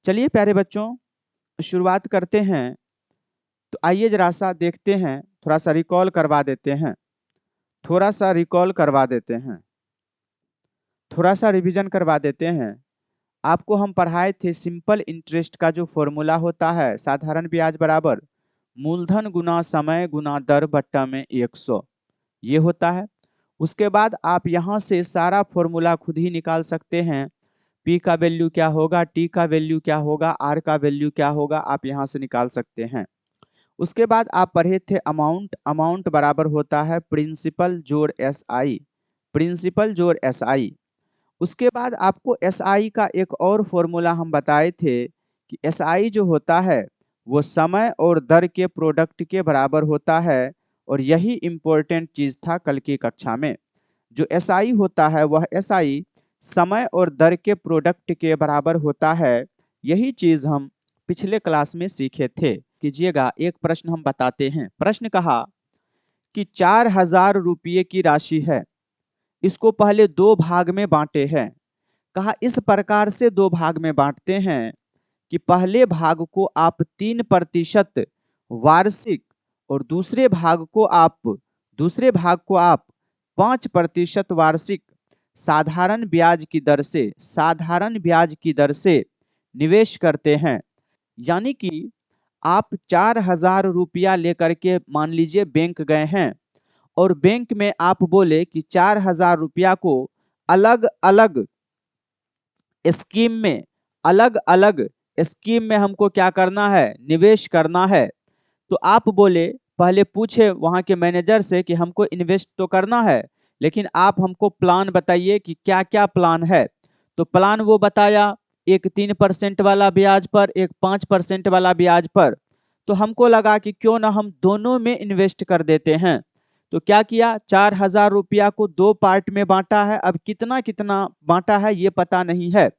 चलिए प्यारे बच्चों, शुरुआत करते हैं। तो आइए जरा सा देखते हैं, थोड़ा सा रिकॉल करवा देते हैं, थोड़ा सा रिकॉल करवा देते हैं, थोड़ा सा रिवीजन करवा देते हैं। आपको हम पढ़ाए थे सिंपल इंटरेस्ट का जो फॉर्मूला होता है, साधारण ब्याज बराबर मूलधन गुना समय गुना दर बट्टा में 100, ये होता है। उसके बाद आप यहाँ से सारा फॉर्मूला खुद ही निकाल सकते हैं। पी का वैल्यू क्या होगा, टी का वैल्यू क्या होगा, आर का वैल्यू क्या होगा, आप यहाँ से निकाल सकते हैं। उसके बाद आप पढ़े थे अमाउंट, अमाउंट बराबर होता है प्रिंसिपल जोड़ एस आई, प्रिंसिपल जोड़ एस आई। उसके बाद आपको एस आई का एक और फॉर्मूला हम बताए थे कि एस आई जो होता है वो समय और दर के प्रोडक्ट के बराबर होता है, और यही इम्पोर्टेंट चीज था कल की कक्षा में। जो एस आई होता है वह एस आई समय और दर के प्रोडक्ट के बराबर होता है। यही चीज हम पिछले क्लास में सीखे थे। कीजिएगा, एक प्रश्न हम बताते हैं। प्रश्न कहा कि 4,000 रुपये की राशि है, इसको पहले दो भाग में बांटे हैं। कहा इस प्रकार से दो भाग में बांटते हैं कि पहले भाग को आप 3% वार्षिक और दूसरे भाग को आप 5% वार्षिक साधारण ब्याज की दर से निवेश करते हैं। यानी कि आप 4,000 रुपया लेकर के मान लीजिए बैंक गए हैं, और बैंक में आप बोले कि 4,000 रुपया को अलग अलग अलग अलग स्कीम में हमको क्या करना है, निवेश करना है। तो आप बोले, पहले पूछे वहां के मैनेजर से कि हमको इन्वेस्ट तो करना है, लेकिन आप हमको प्लान बताइए कि क्या क्या प्लान है। तो प्लान वो बताया, एक 3% वाला ब्याज पर, एक 5% वाला ब्याज पर। तो हमको लगा कि क्यों ना हम दोनों में इन्वेस्ट कर देते हैं। तो क्या किया, 4,000 रुपया को दो पार्ट में बांटा है। अब कितना कितना बांटा है ये पता नहीं है।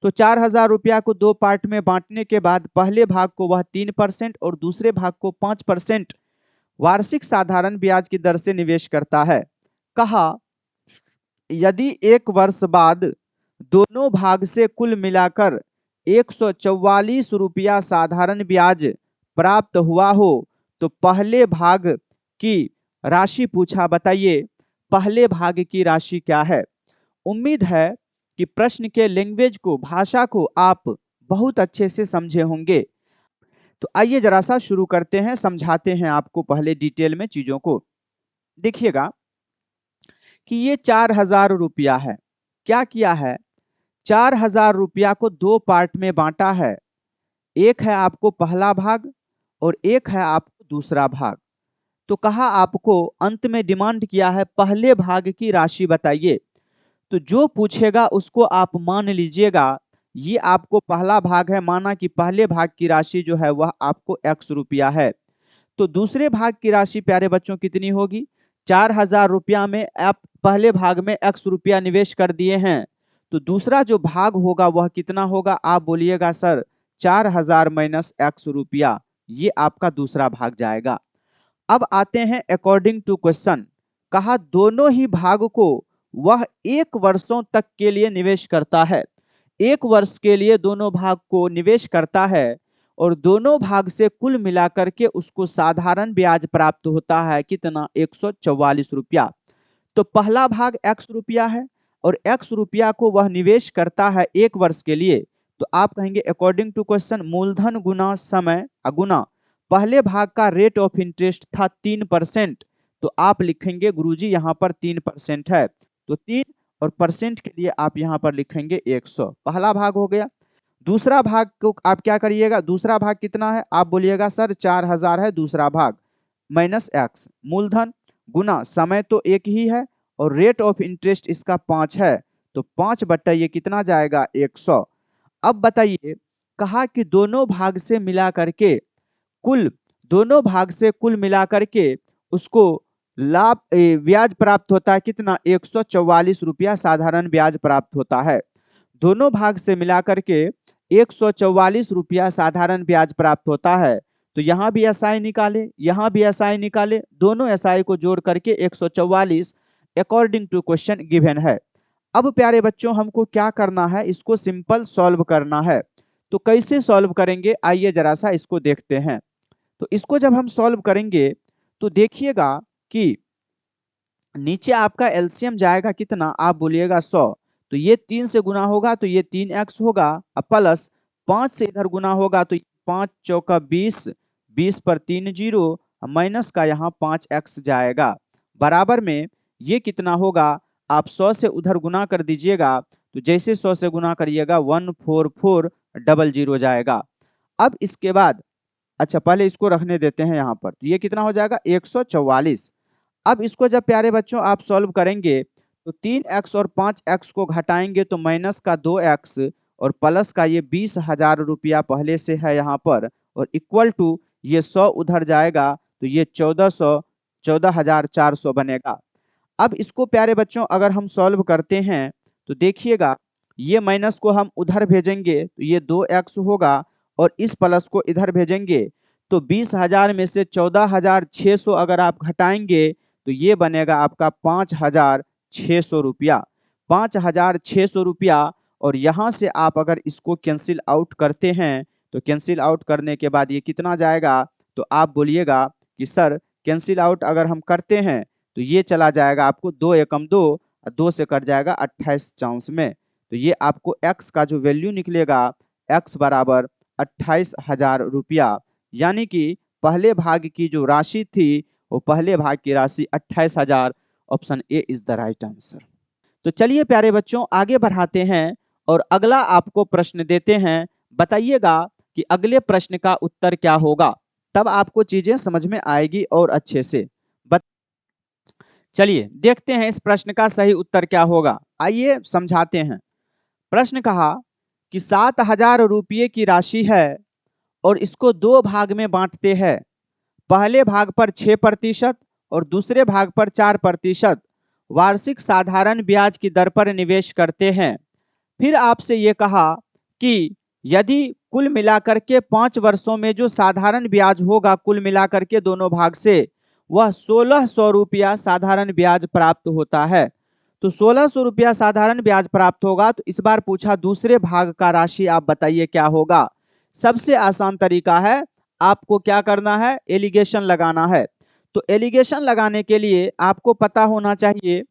तो 4,000 रुपया को दो पार्ट में बांटने के बाद पहले भाग को वह 3% और दूसरे भाग को 5% वार्षिक साधारण ब्याज की दर से निवेश करता है। कहा यदि एक वर्ष बाद दोनों भाग से कुल मिलाकर 144 रुपया साधारण ब्याज प्राप्त हुआ हो तो पहले भाग की राशि पूछा। बताइए पहले भाग की राशि क्या है। उम्मीद है कि प्रश्न के लैंग्वेज को, भाषा को आप बहुत अच्छे से समझे होंगे। तो आइए जरा सा शुरू करते हैं, समझाते हैं आपको पहले डिटेल में चीजों को। देखिएगा कि ये 4,000 रुपया है। क्या किया है, 4,000 रुपया को दो पार्ट में बांटा है। एक है आपको पहला भाग और एक है आपको दूसरा भाग। तो कहा आपको अंत में डिमांड किया है पहले भाग की राशि बताइए। तो जो पूछेगा उसको आप मान लीजिएगा ये आपको पहला भाग है, माना कि पहले भाग की राशि जो है वह आपको x रुपया है। तो दूसरे भाग की राशि प्यारे बच्चों कितनी होगी, 4,000 रुपया में आप पहले भाग में x रुपया निवेश कर दिए हैं। तो दूसरा जो भाग होगा वह कितना होगा, आप बोलिएगा सर 4,000 माइनस x रुपया, ये आपका दूसरा भाग जाएगा। अब आते हैं अकॉर्डिंग टू क्वेश्चन। कहा दोनों ही भाग को वह 1 वर्षों तक के लिए निवेश करता है। 1 वर्ष के लिए दोनों भाग को निवेश करता है, और दोनों भाग से कुल मिलाकर के उसको साधारण ब्याज प्राप्त होता है कितना, 144 रुपया। तो पहला भाग x रुपया है और x रुपया को वह निवेश करता है 1 वर्ष के लिए। तो आप कहेंगे अकॉर्डिंग टू क्वेश्चन मूलधन गुना समय गुना पहले भाग का रेट ऑफ इंटरेस्ट था 3%। तो आप लिखेंगे गुरुजी यहाँ पर 3% है, तो 3 और परसेंट के लिए आप यहाँ पर लिखेंगे 100। पहला भाग हो गया। दूसरा भाग को आप क्या करिएगा, दूसरा भाग कितना है, आप बोलिएगा सर 4,000 है दूसरा भाग, माइनस x मूलधन गुना समय तो एक ही है और रेट ऑफ इंटरेस्ट इसका 5 है। तो 5 बट्टा ये कितना जाएगा, 100। अब बताइए, कहा कि दोनों भाग से मिला करके कुल मिलाकर के उसको लाभ ब्याज प्राप्त होता है कितना, 144 रुपया साधारण ब्याज प्राप्त होता है। दोनों भाग से मिलाकर के 144 रुपया साधारण ब्याज प्राप्त होता है। तो यहाँ भी एसआई निकाले, यहाँ भी एसआई निकाले, दोनों एसआई को जोड़ करके 144 अकॉर्डिंग टू क्वेश्चन गिवन है। अब प्यारे बच्चों हमको क्या करना है, इसको सिंपल सॉल्व करना है। तो कैसे सॉल्व करेंगे, आइए जरा सा इसको देखते हैं। तो इसको जब हम सॉल्व करेंगे तो देखिएगा कि नीचे आपका एलसीएम जाएगा कितना, आप बोलिएगा 100। तो ये 3 से गुना होगा तो ये 3x होगा, अब प्लस 5 से इधर गुना होगा तो 5 चौका 20, 20 पर 3 जीरो, माइनस का यहाँ 5x जाएगा। बराबर में ये कितना होगा, आप 100 से उधर गुना कर दीजिएगा तो जैसे 100 से गुना करिएगा 14400 जाएगा। अब इसके बाद अच्छा पहले इसको रखने देते हैं यहाँ पर, तो ये कितना हो जाएगा 144। अब इसको जब प्यारे बच्चों आप सॉल्व करेंगे तो 3x और 5x को घटाएंगे तो माइनस का 2x और प्लस का ये 20,000 रुपया पहले से है यहाँ पर, और इक्वल टू ये 100 उधर जाएगा तो ये 14,400 बनेगा। अब इसको प्यारे बच्चों अगर हम सॉल्व करते हैं तो देखिएगा ये माइनस को हम उधर भेजेंगे तो ये 2x होगा, और इस प्लस को इधर भेजेंगे तो 20,000 में से 14,600 अगर आप घटाएंगे तो ये बनेगा आपका 5,600 रुपया, 5,600 रुपया। और यहाँ से आप अगर इसको कैंसिल आउट करते हैं तो कैंसिल आउट करने के बाद ये कितना जाएगा, तो आप बोलिएगा कि सर कैंसिल आउट अगर हम करते हैं तो ये चला जाएगा आपको 2 एकम 2, 2 से कट जाएगा 28 चांस में। तो ये आपको x का जो वैल्यू निकलेगा x बराबर 28,000 रुपया, यानी कि पहले भाग की जो राशि थी वो पहले भाग की राशि 28,000। Option A is the right answer. तो चलिए प्यारे बच्चों आगे बढ़ाते हैं और अगला आपको प्रश्न देते हैं। बताइएगा कि अगले प्रश्न का उत्तर क्या होगा, तब आपको चीजें समझ में आएगी और अच्छे से। चलिए देखते हैं इस प्रश्न का सही उत्तर क्या होगा, आइए समझाते हैं। प्रश्न कहा कि 7,000 रुपये की राशि है और इसको 2 भाग में बांटते हैं। पहले भाग पर 6% और दूसरे भाग पर 4% वार्षिक साधारण ब्याज की दर पर निवेश करते हैं। फिर आपसे ये कहा कि यदि कुल मिलाकर के 5 वर्षों में जो साधारण ब्याज होगा कुल मिलाकर के दोनों भाग से, वह 1,600 रुपया साधारण ब्याज प्राप्त होता है। तो 1,600 रुपया साधारण ब्याज प्राप्त होगा। तो इस बार पूछा दूसरे भाग का राशि आप बताइए क्या होगा। सबसे आसान तरीका है, आपको क्या करना है, एलिगेशन लगाना है। तो एलिगेशन लगाने के लिए आपको पता होना चाहिए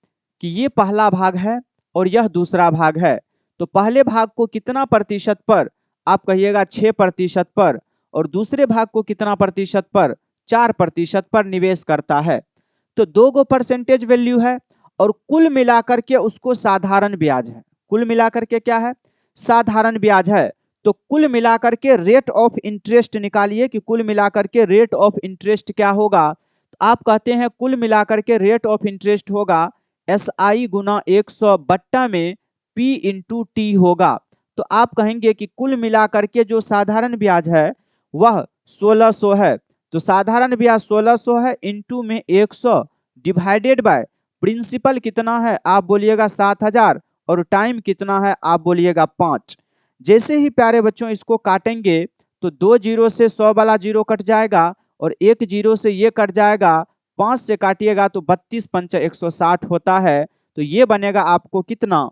कि ये पहला भाग है और यह दूसरा भाग है। तो पहले भाग को कितना प्रतिशत पर, आप कहिएगा 6% पर, और दूसरे भाग को कितना प्रतिशत पर, 4% पर निवेश करता है। तो 2 गो परसेंटेज वैल्यू है और कुल मिलाकर के उसको साधारण ब्याज है। कुल मिलाकर के क्या है, साधारण ब्याज है। तो कुल मिलाकर के रेट ऑफ इंटरेस्ट निकालिए कि कुल मिलाकर के रेट ऑफ इंटरेस्ट क्या होगा। तो आप कहते हैं कुल मिलाकर के रेट ऑफ इंटरेस्ट होगा SI गुना 100 बट्टा में P इंटू टी होगा। तो आप कहेंगे कि कुल मिलाकर के जो साधारण ब्याज है वह 1,600 है। तो साधारण ब्याज 1,600 है, इंटू में 100 डिवाइडेड बाय प्रिंसिपल कितना है, आप बोलिएगा 7,000, और टाइम कितना है, आप बोलिएगा 5। जैसे ही प्यारे बच्चों इसको काटेंगे तो 2 जीरो से 100 वाला जीरो कट जाएगा और 1 जीरो से ये कट जाएगा, 5 से काटिएगा तो 32 पंच 160 होता है। तो ये बनेगा आपको कितना,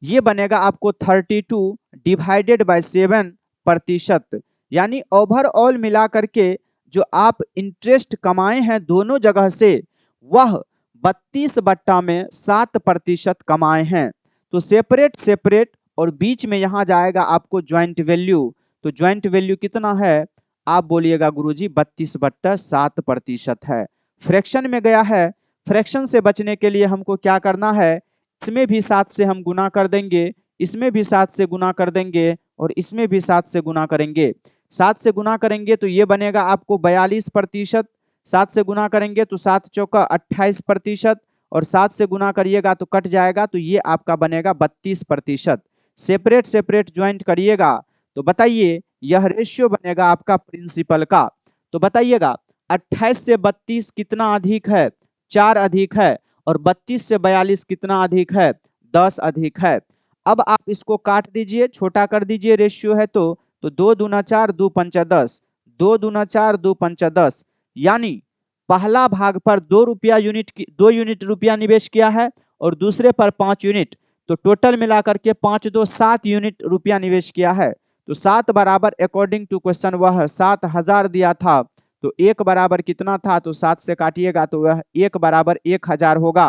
ये बनेगा आपको 32 डिवाइडेड बाय 7%। यानी ओवरऑल मिला करके जो आप इंटरेस्ट कमाए हैं दोनों जगह से, वह 32 बट्टा में 7% कमाए हैं। तो सेपरेट सेपरेट, और बीच में यहाँ जाएगा आपको ज्वाइंट वैल्यू। तो ज्वाइंट वैल्यू कितना है, आप बोलिएगा गुरुजी 32/7% है। फ्रैक्शन में गया है, फ्रैक्शन से बचने के लिए हमको क्या करना है, इसमें भी 7 से हम गुना कर देंगे, इसमें भी 7 से गुना कर देंगे, और इसमें भी 7 से गुना करेंगे। 7 से गुना करेंगे तो ये बनेगा आपको 42%। 7 से गुना करेंगे तो 7 चौका 28%, और 7 से गुना करिएगा तो कट जाएगा, तो ये आपका बनेगा 32%। सेपरेट सेपरेट ज्वाइंट करिएगा तो बताइए यह रेशियो बनेगा आपका प्रिंसिपल का। तो बताइएगा 28 से 32 कितना अधिक है, 4 अधिक है, और 32 से 42 कितना अधिक है, 10 अधिक है। अब आप इसको काट दीजिए, छोटा कर दीजिए, रेशियो है तो 2 दूना 4, 2 पंचा 10, 2 दूना 4, 2 पंचा 10। यानी पहला भाग पर 2 यूनिट रुपया निवेश किया है और दूसरे पर 5 यूनिट, तो टोटल मिलाकर के 5 2 7 यूनिट रुपया निवेश किया है। तो 7 बराबर अकॉर्डिंग टू क्वेश्चन वह 7,000 दिया था, तो 1 बराबर कितना था, तो 7 से काटिएगा तो वह 1 बराबर 1,000 होगा।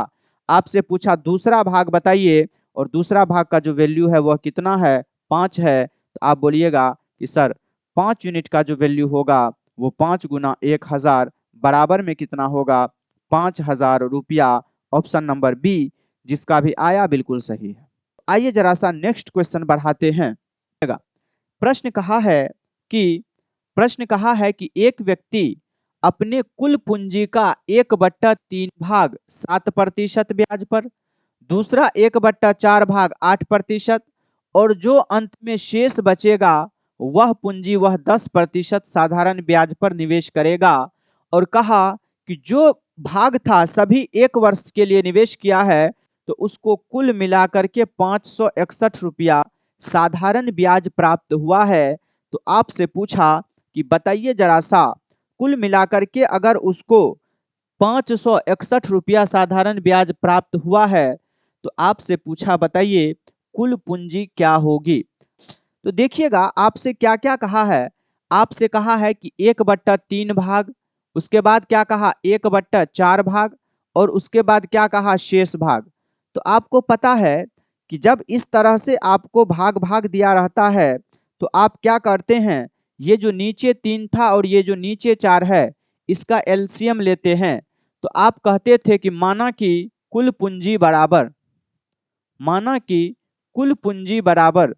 आपसे पूछा दूसरा भाग बताइए, और दूसरा भाग का जो वैल्यू है वह कितना है, 5 है। तो आप बोलिएगा कि सर 5 यूनिट का जो वैल्यू होगा वो 5 गुना 1,000 बराबर में कितना होगा, 5,000 रुपया। ऑप्शन नंबर बी जिसका भी आया बिल्कुल सही है। आइए जरा सा नेक्स्ट क्वेश्चन बढ़ाते हैं। प्रश्न कहा है कि एक व्यक्ति अपने कुल पूंजी का 1/3 भाग 7% ब्याज पर, दूसरा 1/4 भाग 8%, और जो अंत में शेष बचेगा वह पूंजी वह 10% साधारण ब्याज पर निवेश करेगा। और कहा कि जो भाग था सभी 1 वर्ष के लिए निवेश किया है, तो उसको कुल मिलाकर के 561 रुपया साधारण ब्याज प्राप्त हुआ है। तो आपसे पूछा कि बताइए जरा सा, कुल मिलाकर के अगर उसको 561 रुपया साधारण ब्याज प्राप्त हुआ है, तो आपसे पूछा बताइए कुल पूंजी क्या होगी। तो देखिएगा आपसे क्या क्या कहा है। आपसे कहा है कि 1/3 भाग, उसके बाद क्या कहा 1/4 भाग, और उसके बाद क्या कहा शेष भाग। तो आपको पता है कि जब इस तरह से आपको भाग भाग दिया रहता है तो आप क्या करते हैं, ये जो नीचे 3 था और ये जो नीचे 4 है इसका एलसीएम लेते हैं। तो आप कहते थे कि माना कि कुल पूंजी बराबर, माना कि कुल पूंजी बराबर,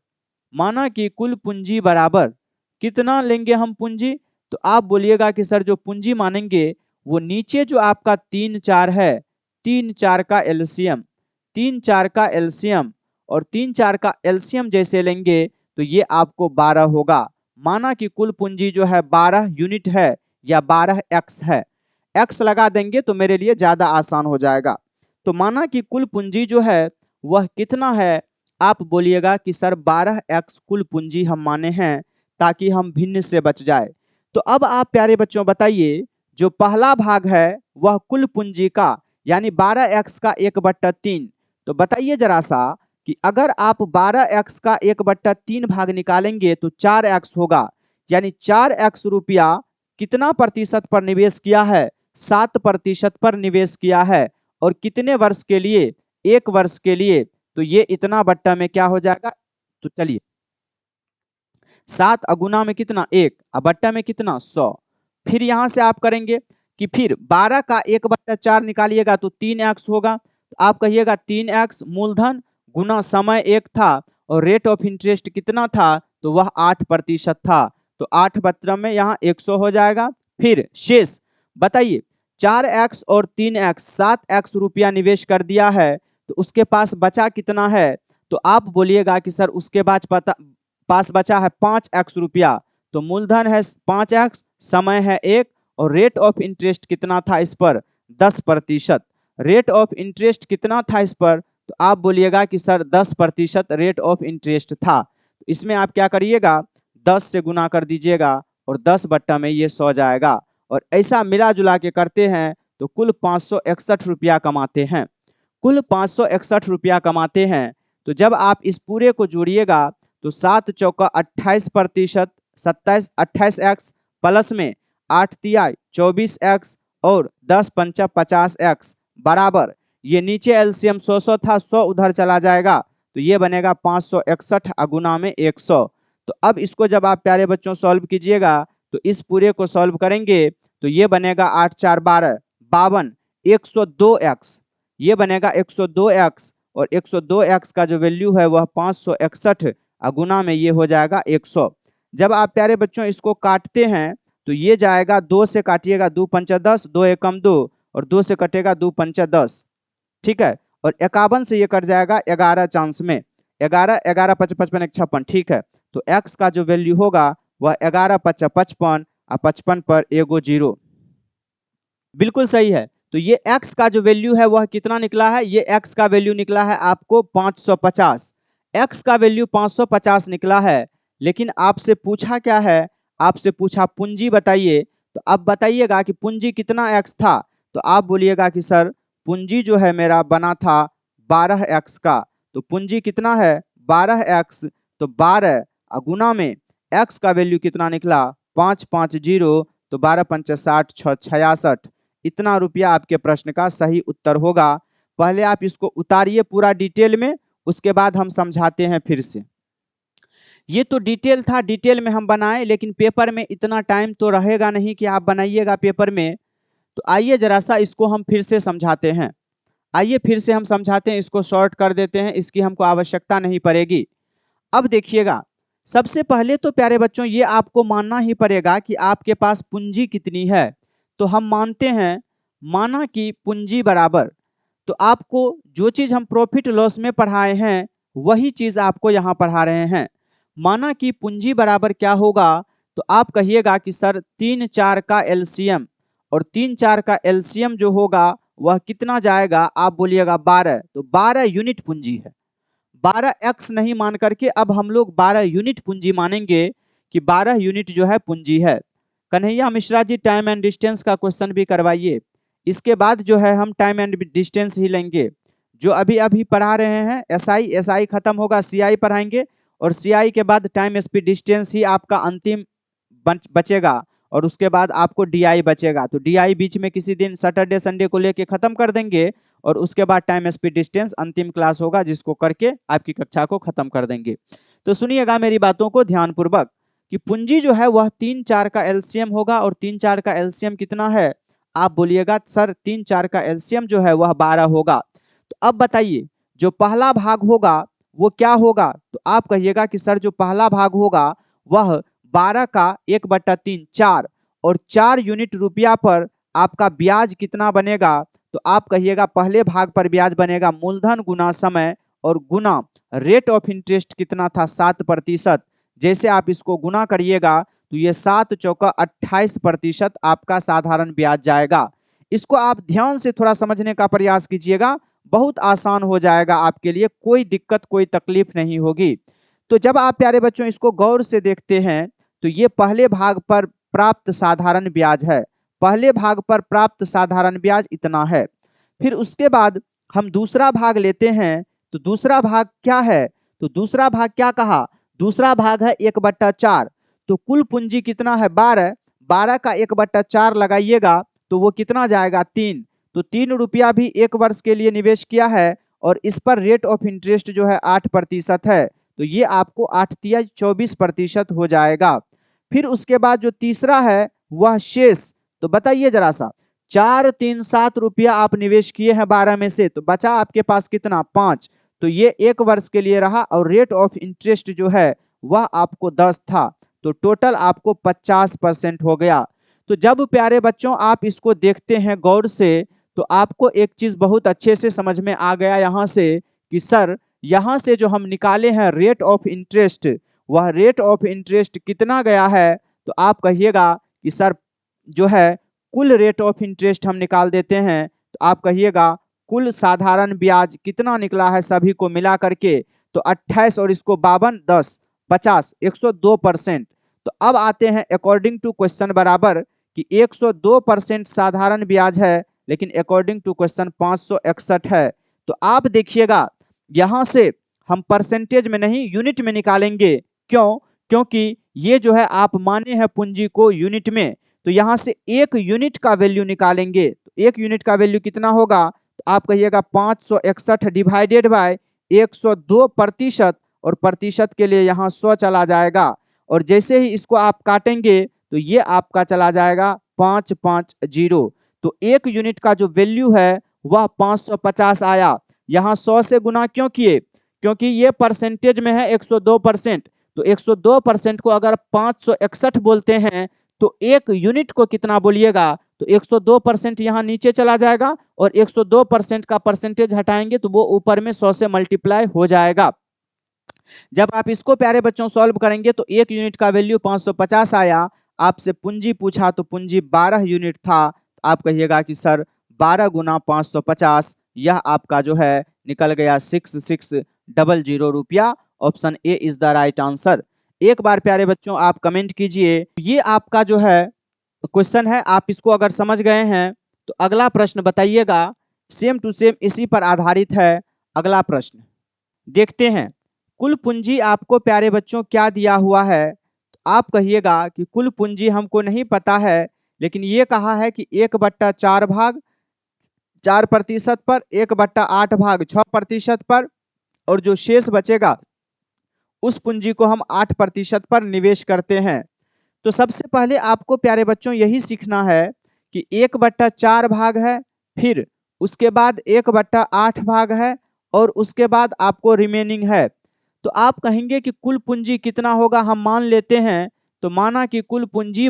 माना कि कुल पूंजी बराबर कितना लेंगे हम पूंजी। तो आप बोलिएगा कि सर जो पूंजी मानेंगे वो नीचे जो आपका 3 4 है, 3 4 का एलसीएम, 3 4 का एलसीएम, और 3 4 का एलसीएम जैसे लेंगे तो ये आपको 12 होगा। माना कि कुल पूंजी जो है 12 यूनिट है या 12 एक्स है, एक्स लगा देंगे तो मेरे लिए ज्यादा आसान हो जाएगा। तो माना कि कुल पूंजी जो है वह कितना है, आप बोलिएगा कि सर 12x कुल पूंजी हम माने हैं ताकि हम भिन्न से बच जाए। तो अब आप प्यारे बच्चों बताइए, जो पहला भाग है वह कुल पूंजी का यानी 12x का 1/3। तो बताइए जरा सा कि अगर आप 12x का 1/3 भाग निकालेंगे तो 4x होगा, यानी 4x रुपया कितना प्रतिशत पर निवेश किया है, 7% पर निवेश किया है। और कितने वर्ष के लिए, 1 वर्ष के लिए। तो ये इतना बट्टा में क्या हो जाएगा, तो चलिए 7 अगुना में कितना 1, अब बट्टा में कितना 100। फिर यहां से आप करेंगे कि फिर 12 का 1/4 निकालिएगा तो 3x होगा। तो आप कहिएगा 3x मूलधन गुना समय 1 था और रेट ऑफ इंटरेस्ट कितना था, तो वह 8% था। तो 8 बट्टा में यहाँ 100 हो जाएगा। फिर शेष बताइए 4x और 3x 7x रुपया निवेश कर दिया है, तो उसके पास बचा कितना है। तो आप बोलिएगा कि सर उसके पास बचा है 5x रुपया। तो मूलधन है 5x, समय है 1, और रेट ऑफ इंटरेस्ट कितना था इस पर, 10%। रेट ऑफ इंटरेस्ट कितना था इस पर, तो आप बोलिएगा कि सर 10% रेट ऑफ इंटरेस्ट था। तो इसमें आप क्या करिएगा 10 से गुना कर दीजिएगा और 10 बट्टा में ये 100 जाएगा। और ऐसा मिला जुला के करते हैं तो कुल 561 रुपया कमाते हैं, कुल 561 रुपया कमाते हैं। तो जब आप इस पूरे को जोड़िएगा तो 7 चौका 28%, 28x प्लस में 8 तिया 24x और 10 पंचा 50x बराबर, ये नीचे एलसीएम 100 था, 100 उधर चला जाएगा तो ये बनेगा 561 अगुना में 100। तो अब इसको जब आप प्यारे बच्चों सॉल्व कीजिएगा तो इस पूरे को सॉल्व करेंगे तो ये बनेगा 8 4 12 52, 102x, ये बनेगा 102x, और 102x का जो वैल्यू है वह 561 अगुना में ये हो जाएगा 100। जब आप प्यारे बच्चों इसको काटते हैं तो ये जाएगा 2 से काटिएगा 2 पंचा 10, 2 एकम 2, और 2 से कटेगा 2 पंचा 10, ठीक है। और 51 से ये कट जाएगा 11 चांस में, 11 11 5 55 56, ठीक है। तो x का जो वैल्यू होगा वह 11 5 55 और 55 पर एगो 0, बिल्कुल सही है। तो ये x का जो वैल्यू है वह कितना निकला है, ये x का वैल्यू निकला है आपको 550, x का वैल्यू 550 निकला है। लेकिन आपसे पूछा क्या है, आपसे पूछा पूंजी बताइए। तो अब बताइएगा कि पूंजी कितना x था। तो आप बोलिएगा कि सर पूंजी जो है मेरा बना था 12x का। तो पूंजी कितना है 12x, तो 12 गुना में x का वैल्यू कितना निकला 550, तो 12 पंच 60, 6 66, इतना रुपया आपके प्रश्न का सही उत्तर होगा। पहले आप इसको उतारिए पूरा डिटेल में, उसके बाद हम समझाते हैं फिर से। ये तो डिटेल था, डिटेल में हम बनाए, लेकिन पेपर में इतना टाइम तो रहेगा नहीं कि आप बनाइएगा पेपर में। तो आइए जरा सा इसको हम फिर से समझाते हैं। आइए फिर से हम समझाते हैं, इसको शॉर्ट कर देते हैं, इसकी हमको आवश्यकता नहीं पड़ेगी। अब देखिएगा, सबसे पहले तो प्यारे बच्चों ये आपको मानना ही पड़ेगा कि आपके पास पूंजी कितनी है। तो हम मानते हैं, माना कि पूंजी बराबर, तो आपको जो चीज हम प्रॉफिट लॉस में पढ़ाए हैं वही चीज आपको यहाँ पढ़ा रहे हैं। माना कि पूंजी बराबर क्या होगा, तो आप कहिएगा कि सर 3 4 का एलसीएम, और 3 4 का एलसीएम जो होगा वह कितना जाएगा, आप बोलिएगा 12, तो 12 यूनिट पूंजी है। 12x नहीं मान करके अब हम लोग 12 यूनिट पूंजी मानेंगे कि 12 यूनिट जो है पूंजी है। Kanhaiya Mishra ji time and distance का क्वेश्चन भी करवाइए। इसके बाद जो है हम टाइम एंड डिस्टेंस ही लेंगे। जो अभी अभी पढ़ा रहे हैं एसआई खत्म होगा, सीआई पढ़ाएंगे, और सीआई के बाद टाइम स्पीड डिस्टेंस ही आपका अंतिम बचेगा, और उसके बाद आपको डीआई बचेगा। तो डीआई बीच में किसी दिन सैटरडे संडे को लेके खत्म कर देंगे, और उसके बाद टाइम स्पीड डिस्टेंस अंतिम क्लास होगा, जिसको करके आपकी कक्षा को खत्म कर देंगे। तो सुनिएगा मेरी बातों को ध्यानपूर्वक कि पूंजी जो है वह 3 4 का एलसीएम होगा, और 3 4 का एलसीएम कितना है, आप बोलिएगा सर 3 4 का एलसीएम जो है वह 12 होगा। तो अब बताइए जो पहला भाग होगा वो क्या होगा, तो आप कहिएगा कि सर जो पहला भाग होगा वह 12 का 1/3 4, और 4 यूनिट रुपया पर आपका ब्याज कितना बनेगा, तो आप कहिएगा पहले भाग पर ब्याज बनेगा मूलधन गुना समय और गुना रेट ऑफ इंटरेस्ट कितना था 7%। जैसे आप इसको गुना करिएगा तो ये 7 चौका 28% आपका साधारण ब्याज जाएगा। इसको आप ध्यान से थोड़ा समझने का प्रयास कीजिएगा, बहुत आसान हो जाएगा आपके लिए, कोई दिक्कत कोई तकलीफ नहीं होगी। तो जब आप प्यारे बच्चों इसको गौर से देखते हैं तो ये पहले भाग पर प्राप्त साधारण ब्याज है, पहले भाग पर प्राप्त साधारण ब्याज इतना है। फिर उसके बाद हम दूसरा भाग लेते हैं, तो दूसरा भाग क्या है, तो दूसरा भाग क्या कहा, दूसरा भाग है 1/4। तो कुल पूंजी कितना है 12, 12 का 1/4 लगाइएगा तो वो कितना जाएगा 3। तो 3 रुपया भी 1 वर्ष के लिए निवेश किया है, और इस पर रेट ऑफ इंटरेस्ट जो है 8% है, तो ये आपको 8 तिया 24% हो जाएगा। फिर उसके बाद जो तीसरा है वह शेष, तो बताइए जरा सा, 4 3 7 रुपया आप निवेश किए हैं 12 में से, तो बचा आपके पास कितना 5, तो ये 1 वर्ष के लिए रहा, और रेट ऑफ इंटरेस्ट जो है वह आपको 10 था, तो टोटल आपको 50% हो गया। तो जब प्यारे बच्चों आप इसको देखते हैं गौर से, तो आपको एक चीज बहुत अच्छे से समझ में आ गया यहाँ से कि सर यहाँ से जो हम निकाले हैं रेट ऑफ इंटरेस्ट, वह रेट ऑफ इंटरेस्ट कितना गया है, तो आप कहिएगा कि सर जो है कुल रेट ऑफ इंटरेस्ट हम निकाल देते हैं, तो आप कहिएगा कुल साधारण ब्याज कितना निकला है सभी को मिला करके, तो 28 और इसको 52 10 50 102%। तो अब आते हैं अकॉर्डिंग टू क्वेश्चन बराबर कि 102% साधारण ब्याज है, लेकिन अकॉर्डिंग टू क्वेश्चन 561 है। तो आप देखिएगा यहां से हम परसेंटेज में नहीं यूनिट में निकालेंगे, क्यों, क्योंकि ये जो है आप माने हैं पूंजी को यूनिट में, तो यहां से 1 यूनिट का वैल्यू निकालेंगे। तो 1 यूनिट का वैल्यू कितना होगा, तो आप कहिएगा 561 डिवाइडेड बाय 102%, और प्रतिशत के लिए यहाँ 100 चला जाएगा, और जैसे ही इसको आप काटेंगे तो ये आपका चला जाएगा 550। तो 1 यूनिट का जो वैल्यू है वह 550 आया। यहाँ 100 से गुना क्यों किए, क्योंकि ये परसेंटेज में है 102%, तो 102% को अगर 561 बोलते हैं तो 1 यूनिट को कितना बोलिएगा, तो 102% यहाँ नीचे चला जाएगा, और 102% का परसेंटेज हटाएंगे तो वो ऊपर में 100 से मल्टीप्लाई हो जाएगा। जब आप इसको प्यारे बच्चों सॉल्व करेंगे तो 1 यूनिट का वैल्यू 550 आया। आपसे पूंजी पूछा तो पूंजी 12 यूनिट था, आप कहिएगा कि सर 12 गुना 550, यह आपका जो है निकल गया 6600 रुपया। Option A is the right answer. एक बार प्यारे बच्चों आप कमेंट कीजिए। ये आपका जो है क्वेश्चन है, आप इसको अगर समझ गए हैं तो अगला प्रश्न बताइएगा, सेम टू सेम इसी पर आधारित है। अगला प्रश्न देखते हैं, कुल पूंजी आपको प्यारे बच्चों क्या दिया हुआ है, तो आप कहिएगा कि कुल पूंजी हमको नहीं पता है, लेकिन ये कहा है कि 1/4 भाग 4% पर, 1/8 भाग 6% पर, और जो शेष बचेगा उस पूंजी को हम 8% पर निवेश करते हैं। तो सबसे पहले आपको प्यारे बच्चों यही सीखना है कि 1/4 भाग है, फिर उसके बाद 1/8 भाग है, और उसके बाद आपको रिमेनिंग है। तो आप कहेंगे कि कुल पूंजी कितना होगा, हम मान लेते हैं। तो माना कि कुल पूंजी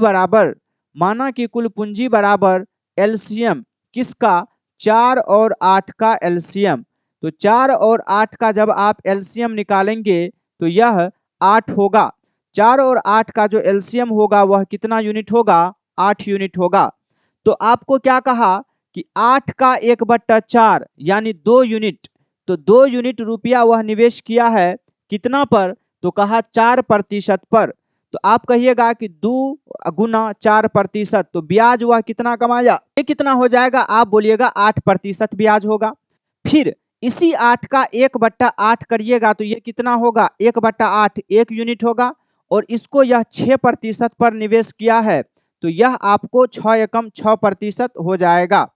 बराबर एलसीएम किसका, 4 और 8 का एलसीएम। तो 4 और 8 का जब आप एलसीएम निकालेंगे तो यह 8 होगा। 4 और 8 का जो एलसीएम होगा वह कितना यूनिट होगा, 8 यूनिट होगा। तो आपको क्या कहा कि 8 का 1/4 यानी 2 यूनिट। तो 2 यूनिट रुपया वह निवेश किया है कितना पर, तो कहा 4% पर। तो आप कहिएगा कि 2 गुना 4%, तो ब्याज वह कितना कमाया, ये कितना हो जाएगा, आप बोलिएगा 8% ब्याज होगा। फिर इसी 8 का 1/8 करिएगा तो ये कितना होगा, 1/8 1 यूनिट होगा, और इसको यह 6% पर निवेश किया है, तो यह आपको 6 एकम 6% हो जाएगा।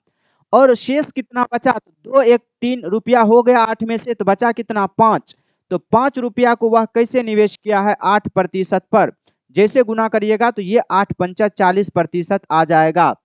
और शेष कितना बचा, तो 2 1 3 रुपया हो गया 8 में से, तो बचा कितना, 5। तो 5 रुपया को वह कैसे निवेश किया है, 8% पर। जैसे गुना करिएगा तो ये 8 पंचा 40% आ जाएगा।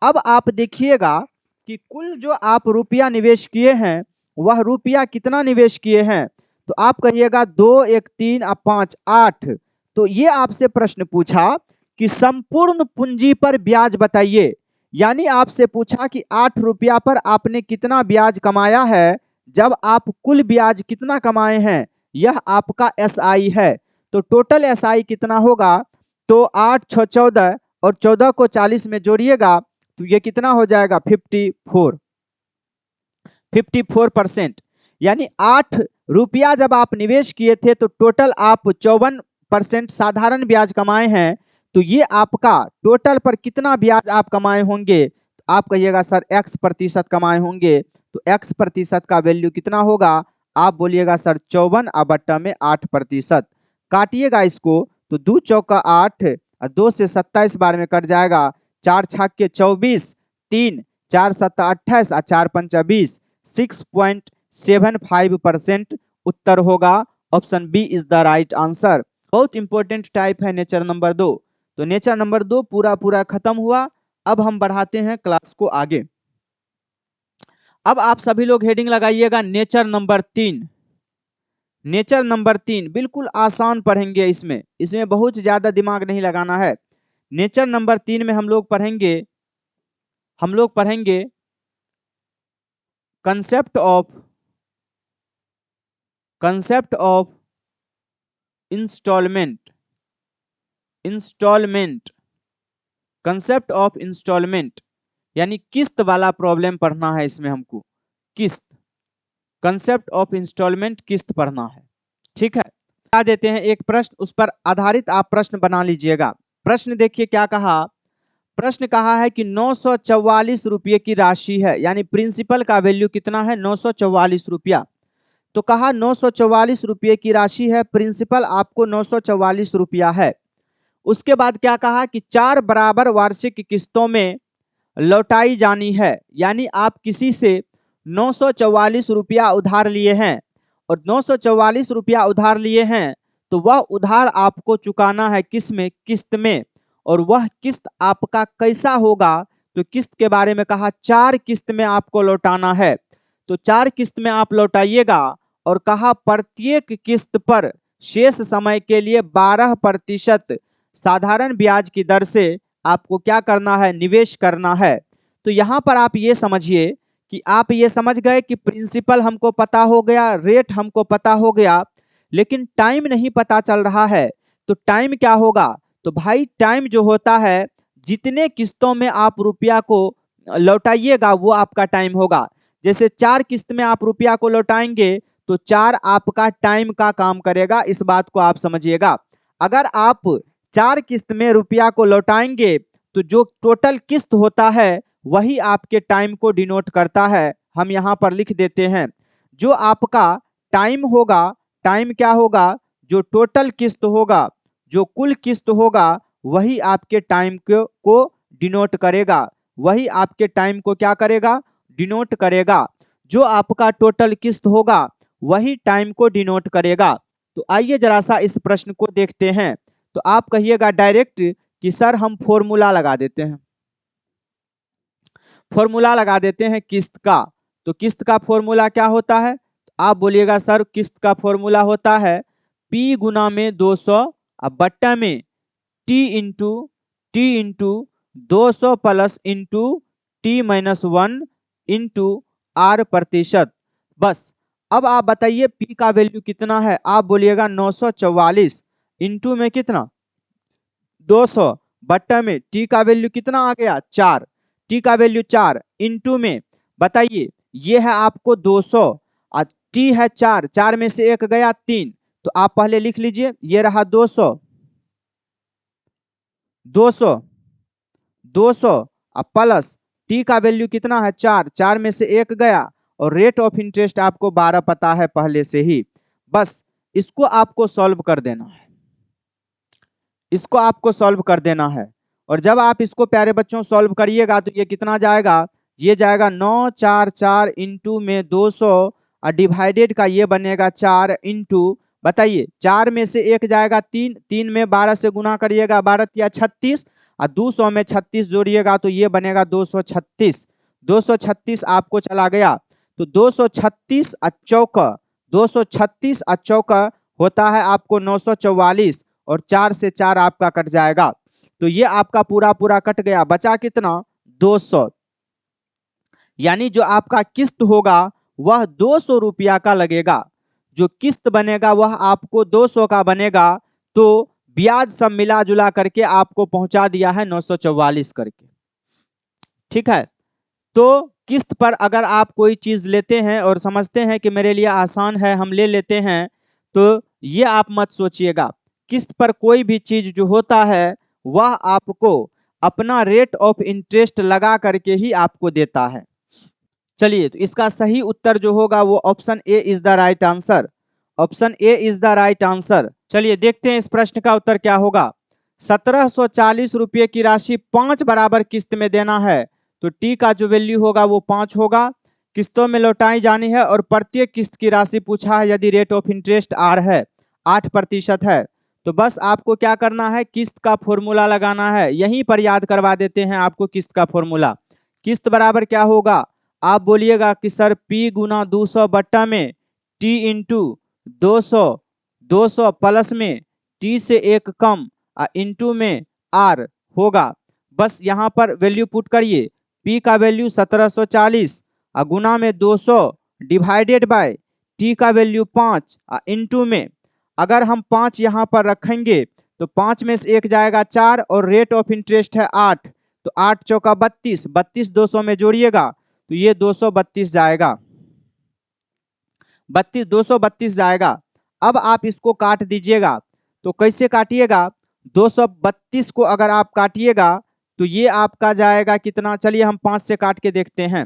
अब आप देखिएगा कि कुल जो आप रुपया निवेश किए हैं वह रुपया कितना निवेश किए हैं, तो आप कहिएगा 2 1 3 और 5 8। तो ये आपसे प्रश्न पूछा कि संपूर्ण पूंजी पर ब्याज बताइए, यानी आपसे पूछा कि 8 रुपया पर आपने कितना ब्याज कमाया है, जब आप कुल ब्याज कितना कमाए हैं, यह आपका एसआई है। तो टोटल एसआई कितना होगा, तो 8 6 14, और 14 को 40 में जोड़िएगा तो ये कितना हो जाएगा, 54%। यानी 8 रुपया जब आप निवेश किए थे तो टोटल आप 54% साधारण ब्याज कमाए हैं। तो ये आपका टोटल पर कितना ब्याज आप कमाए होंगे, आप कहिएगा सर x% कमाए होंगे। तो x% का वैल्यू कितना होगा, आप बोलिएगा सर 54 और बट्टा में 8%। काटिएगा इसको तो 2 चौका 8 और 2 से 27 बार में कट जाएगा, 4 छक के 24, 3 4 7 28 और 4 पंचा 20, 6.75% उत्तर होगा। Option B is the right answer. बहुत इंपॉर्टेंट टाइप है नेचर नंबर 2। तो नेचर नंबर 2 पूरा खत्म हुआ। अब हम बढ़ाते हैं क्लास को आगे। अब आप सभी लोग हेडिंग लगाइएगा नेचर नंबर 3। नेचर नंबर 3 बिल्कुल आसान पढ़ेंगे, इसमें बहुत ज्यादा दिमाग नहीं लगाना है। नेचर नंबर 3 में हम लोग पढ़ेंगे concept of installment concept of installment, यानी किस्त वाला प्रॉब्लम पढ़ना है इसमें हमको। किस्त, कंसेप्ट ऑफ इंस्टॉलमेंट, किस्त पढ़ना है। ठीक है, बता देते हैं एक प्रश्न, उस पर आधारित आप प्रश्न बना लीजिएगा। प्रश्न देखिए क्या कहा, प्रश्न कहा है कि 944 रुपये की राशि है, यानी प्रिंसिपल का वैल्यू कितना है, 944 रुपया। तो कहा 944 रुपये की राशि है, प्रिंसिपल आपको 944 रुपया है। उसके बाद क्या कहा कि 4 बराबर वार्षिक किस्तों में लौटाई जानी है, यानी आप किसी से 944 रुपया उधार लिए हैं, और 944 रुपया उधार लिए हैं तो वह उधार आपको चुकाना है किस में, किस्त में। और वह किस्त आपका कैसा होगा, तो किस्त के बारे में कहा 4 किस्त में आपको लौटाना है। तो 4 किस्त में आप लौटाइएगा, और कहा प्रत्येक किस्त पर शेष समय के लिए 12% साधारण ब्याज की दर से आपको क्या करना है, निवेश करना है। तो यहाँ पर आप ये समझिए कि आप ये समझ गए कि प्रिंसिपल हमको पता हो गया, रेट हमको पता हो गया, लेकिन टाइम नहीं पता चल रहा है। तो टाइम क्या होगा, तो भाई टाइम जो होता है, जितने किस्तों में आप रुपया को लौटाइएगा वो आपका टाइम होगा। जैसे 4 किस्त में आप रुपया को लौटाएंगे तो 4 आपका टाइम का काम करेगा, इस बात को आप समझिएगा। अगर आप 4 किस्त में रुपया को लौटाएंगे तो जो टोटल किस्त होता है वही आपके टाइम को डिनोट करता है। हम यहाँ पर लिख देते हैं, जो आपका टाइम होगा, टाइम क्या होगा, जो टोटल किस्त होगा, जो कुल किस्त होगा वही आपके टाइम को डिनोट करेगा, वही आपके टाइम को क्या करेगा, डिनोट करेगा। जो आपका टोटल किस्त होगा वही टाइम को डिनोट करेगा। तो आइए जरा सा इस प्रश्न को देखते हैं। तो आप कहिएगा डायरेक्ट कि सर हम फॉर्मूला लगा देते हैं, फॉर्मूला लगा देते हैं किस्त का। तो किस्त का फॉर्मूला क्या होता है? आप बोलिएगा सर किस्त का फॉर्मूला होता है P गुना में 200 अब बट्टा में T into 200 plus into T-1 into R प्रतिशत। बस अब आप बताइए P का वैल्यू कितना है? आप बोलिएगा 944 इंटू में कितना 200 बट्टा में T का वैल्यू कितना आ गया 4, T का वैल्यू 4 इंटू में बताइए ये है आपको 200 और T है 4, 4 में से एक गया 3, तो आप पहले लिख लीजिए ये रहा 200 अब प्लस T का वैल्यू कितना है 4, 4 में से एक गया और रेट ऑफ इंटरेस्ट आपको 12 पता है पहले से ही। बस इसको आपको सॉल्व कर देना है, इसको आपको सॉल्व कर देना है। और जब आप इसको प्यारे बच्चों सॉल्व करिएगा तो ये कितना जाएगा, ये जाएगा 944 इंटू में 200 और डिवाइडेड का ये बनेगा 4 इंटू बताइए 4 में से एक जाएगा 3, 3 में 12 से गुना करिएगा 12 या 36 और 200 में 36 जोड़िएगा तो ये बनेगा 236। 236 आपको चला गया तो 236 चौका 236 चौका होता है आपको 944 और 4 से 4 आपका कट जाएगा तो ये आपका पूरा पूरा कट गया, बचा कितना 200। यानी जो आपका किस्त होगा वह 200 रुपया का लगेगा, जो किस्त बनेगा वह आपको 200 का बनेगा। तो ब्याज सब मिला जुला करके आपको पहुंचा दिया है 944 करके। ठीक है, तो किस्त पर अगर आप कोई चीज लेते हैं और समझते हैं कि मेरे लिए आसान है हम ले लेते हैं, तो ये आप मत सोचिएगा। किस्त पर कोई भी चीज जो होता है वह आपको अपना रेट ऑफ इंटरेस्ट लगा करके ही आपको देता है। चलिए, तो इसका सही उत्तर जो होगा वो option A is the right answer, option A is the right answer. चलिए देखते हैं इस प्रश्न का उत्तर क्या होगा। 1740 रुपये की राशि 5 बराबर किस्त में देना है, तो टी का जो वैल्यू होगा वो 5 होगा। किस्तों में लौटाई जानी है और प्रत्येक किस्त की राशि पूछा है यदि रेट ऑफ इंटरेस्ट आर है 8% है। तो बस आपको क्या करना है, किस्त का फॉर्मूला लगाना है। यहीं पर याद करवा देते हैं आपको किस्त का फॉर्मूला। किस्त बराबर क्या होगा, आप बोलिएगा कि सर P गुना 200 बट्टा में T इंटू 200 प्लस में T से एक कम इंटू में R होगा। बस यहाँ पर वैल्यू पुट करिए, P का वैल्यू 1740 गुना में 200 डिवाइडेड बाय T का वैल्यू 5 इंटू में अगर हम 5 यहाँ पर रखेंगे तो 5 में से एक जाएगा 4 और रेट ऑफ इंटरेस्ट है 8, तो 8 चौका 32, 32 200 में जोड़िएगा तो ये 232 जाएगा, 232 जाएगा। अब आप इसको काट दीजिएगा, तो कैसे काटिएगा, 232 को अगर आप काटिएगा तो ये आपका जाएगा कितना, चलिए हम 5 से काट के देखते हैं।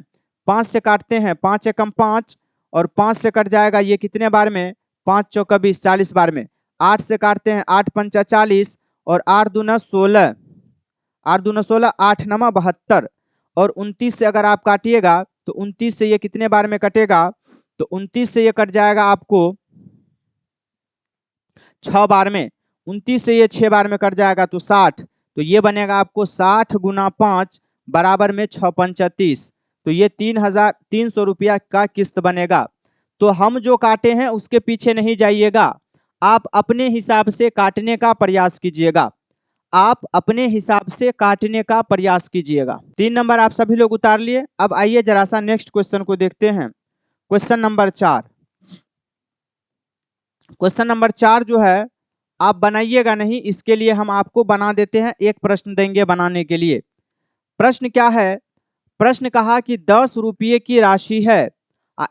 5 से काटते हैं, 5 एकम 5 और 5 से कट जाएगा ये कितने बार में, 5 चौका 20 40 बार में। 8 से काटते हैं, 8 पंचा 40 और 8 दूना 16, 8 दूना 16, 8 नमा 72 और 29 से अगर आप काटिएगा तो 29 से ये कितने बार में कटेगा, तो 29 से ये कट जाएगा आपको 6 बार में। 29 से ये 6 बार में कट जाएगा तो 60, तो ये बनेगा आपको 60 गुना 5 बराबर में 6 पंचा 30, तो ये 3300 रुपया का किस्त बनेगा। तो हम जो काटे हैं उसके पीछे नहीं जाइएगा, आप अपने हिसाब से काटने का प्रयास कीजिएगा, आप अपने हिसाब से काटने का प्रयास कीजिएगा। 3 नंबर आप सभी लोग उतार लिए। अब आइए जरा सा नेक्स्ट क्वेश्चन को देखते हैं। क्वेश्चन नंबर 4, क्वेश्चन नंबर 4 जो है आप बनाइएगा नहीं, इसके लिए हम आपको बना देते हैं, एक प्रश्न देंगे बनाने के लिए। प्रश्न क्या है, प्रश्न कहा कि 10 रुपये की राशि है,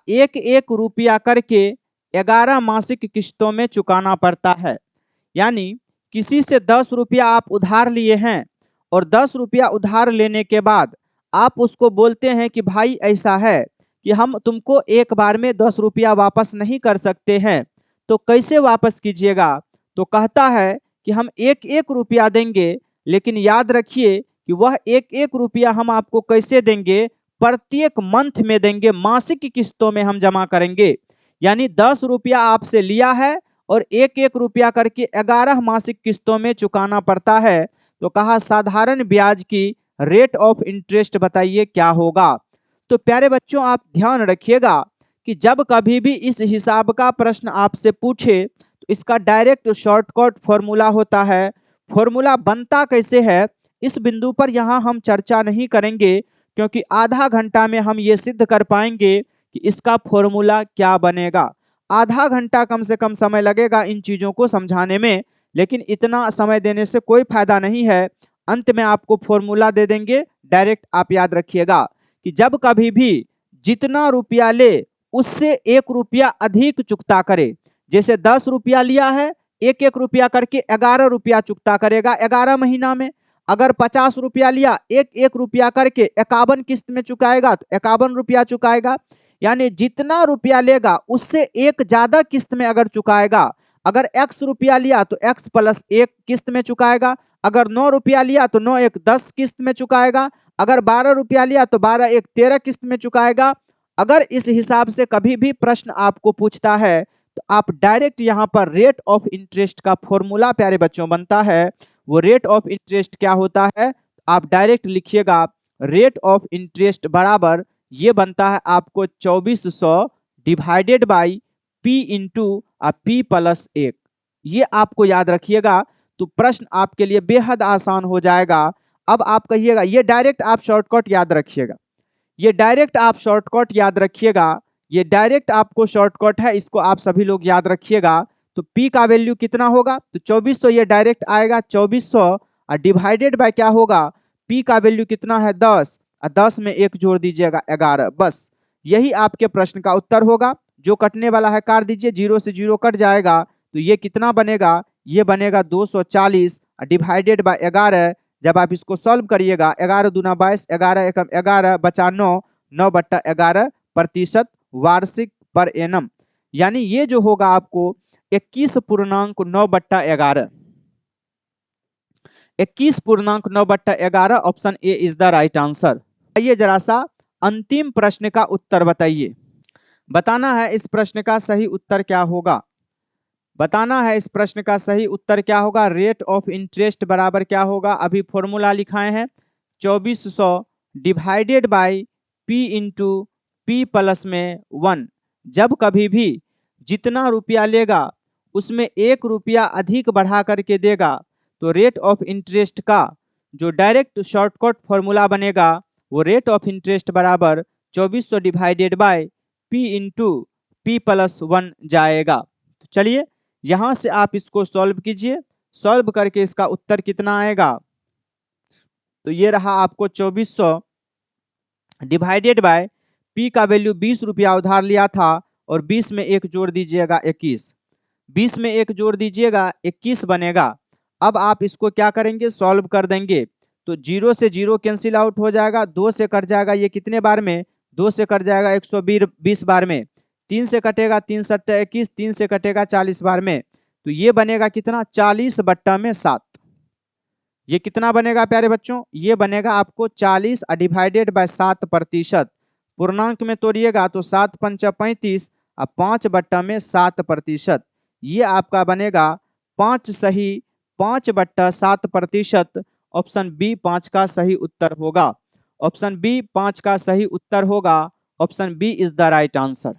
एक एक रुपया करके 11 मासिक किस्तों में चुकाना पड़ता है। यानी किसी से 10 रुपया आप उधार लिए हैं और 10 रुपया उधार लेने के बाद आप उसको बोलते हैं कि भाई ऐसा है कि हम तुमको एक बार में 10 रुपया वापस नहीं कर सकते हैं, तो कैसे वापस कीजिएगा। तो कहता है कि हम एक एक रुपया देंगे, लेकिन याद रखिए कि वह एक एक रुपया हम आपको कैसे देंगे, प्रत्येक मंथ में देंगे, मासिक किस्तों में हम जमा करेंगे। यानी 10 रुपया आपसे लिया है और एक एक रुपया करके 11 मासिक किस्तों में चुकाना पड़ता है। तो कहा साधारण ब्याज की रेट ऑफ इंटरेस्ट बताइए क्या होगा। तो प्यारे बच्चों, आप ध्यान रखिएगा कि जब कभी भी इस हिसाब का प्रश्न आपसे पूछे तो इसका डायरेक्ट शॉर्टकट फॉर्मूला होता है। फॉर्मूला बनता कैसे है इस बिंदु पर यहाँ हम चर्चा नहीं करेंगे, क्योंकि आधा घंटा में हम ये सिद्ध कर पाएंगे कि इसका फॉर्मूला क्या बनेगा। आधा घंटा कम से कम समय लगेगा इन चीजों को समझाने में, लेकिन इतना समय देने से कोई फायदा नहीं है। अंत में आपको फॉर्मूला दे देंगे, डायरेक्ट आप याद रखिएगा कि जब कभी भी जितना रुपया ले उससे 1 रुपया अधिक चुकता करे। जैसे 10 रुपया लिया है, एक एक रुपया करके 11 रुपया चुकता करेगा 11 महीना में। अगर 50 रुपया लिया, एक एक रुपया करके 51 किस्त में चुकाएगा तो 51 रुपया चुकाएगा। यानी जितना रुपया लेगा उससे एक ज्यादा किस्त में अगर चुकाएगा। अगर x रुपया लिया तो x प्लस 1 किस्त में चुकाएगा। अगर 9 रुपया लिया तो 9 एक 10 किस्त में चुकाएगा। अगर 12 रुपया लिया तो 12 एक 13 किस्त में चुकाएगा। अगर इस हिसाब से कभी भी प्रश्न आपको पूछता है तो आप डायरेक्ट यहाँ पर रेट ऑफ इंटरेस्ट का फॉर्मूला प्यारे बच्चों बनता है। वो रेट ऑफ इंटरेस्ट क्या होता है आप डायरेक्ट लिखिएगा, रेट ऑफ इंटरेस्ट बराबर ये बनता है आपको 2400 divided by P into P plus 1। ये आपको याद रखिएगा तो प्रश्न आपके लिए बेहद आसान हो जाएगा। अब आप कहिएगा, ये डायरेक्ट आप शॉर्टकट याद रखिएगा, ये डायरेक्ट आप शॉर्टकट याद रखिएगा, ये डायरेक्ट आपको शॉर्टकट है, इसको आप सभी लोग याद रखिएगा। तो P का वैल्यू कितना होगा तो 2400, ये डायरेक्ट आएगा 2400 और डिवाइडेड बाय क्या होगा, P का वैल्यू कितना है 10 और 10 में 1 जोड़ दीजिएगा 11। बस यही आपके प्रश्न का उत्तर होगा। जो कटने वाला है काट दीजिए, 0 से 0 कट जाएगा तो ये कितना बनेगा, ये बनेगा 240 डिवाइडेड बाय 11। जब आप इसको सॉल्व करिएगा 11 दूना 22, 11 एकम 11 बचा 9, 9/11% वार्षिक पर एनम। यानी ये जो होगा आपको 21.9/11, 21.9/11 option A is the right answer. आइए जरा सा अंतिम प्रश्न का उत्तर बताइए। बताना है इस प्रश्न का सही उत्तर क्या होगा, बताना है इस प्रश्न का सही उत्तर क्या होगा। रेट ऑफ इंटरेस्ट बराबर क्या होगा, अभी फॉर्मूला लिखाए हैं 2400 divided by P into P plus में 1। जब कभी भी जितना रुपया लेगा उसमें 1 रुपया अधिक बढ़ा करके देगा तो रेट ऑफ इंटरेस्ट का जो डायरेक्ट शॉर्टकट फॉर्मूला बनेगा वो रेट ऑफ इंटरेस्ट बराबर 2400 divided by P into P plus 1 जाएगा। तो चलिए यहां से आप इसको सॉल्व कीजिए, सॉल्व करके इसका उत्तर कितना आएगा तो ये रहा आपको 2400 डिवाइडेड बाय पी का वैल्यू 20 रुपया उधार लिया था और 20 में 1 जोड़ दीजिएगा 21, 20 में 1 जोड़ दीजिएगा 21 बनेगा। अब आप इसको क्या करेंगे, सॉल्व कर देंगे तो 0 से 0 कैंसिल आउट हो जाएगा, 2 से कट जाएगा ये कितने बार में, 2 से कट जाएगा 120 बार में, 3 से कटेगा 3 सट्टा 21, 3 से कटेगा 40 बार में। तो ये बनेगा कितना 40/7। ये कितना बनेगा प्यारे बच्चों, ये बनेगा आपको 40 डिवाइडेड बाय 7%। पूर्णांक में तोड़िएगा तो 7 पंचा 35 और 5/7%। ये आपका बनेगा 5 सही 5/7%। ऑप्शन बी 5 का सही उत्तर होगा। ऑप्शन बी 5 का सही उत्तर होगा। Option B is the right answer.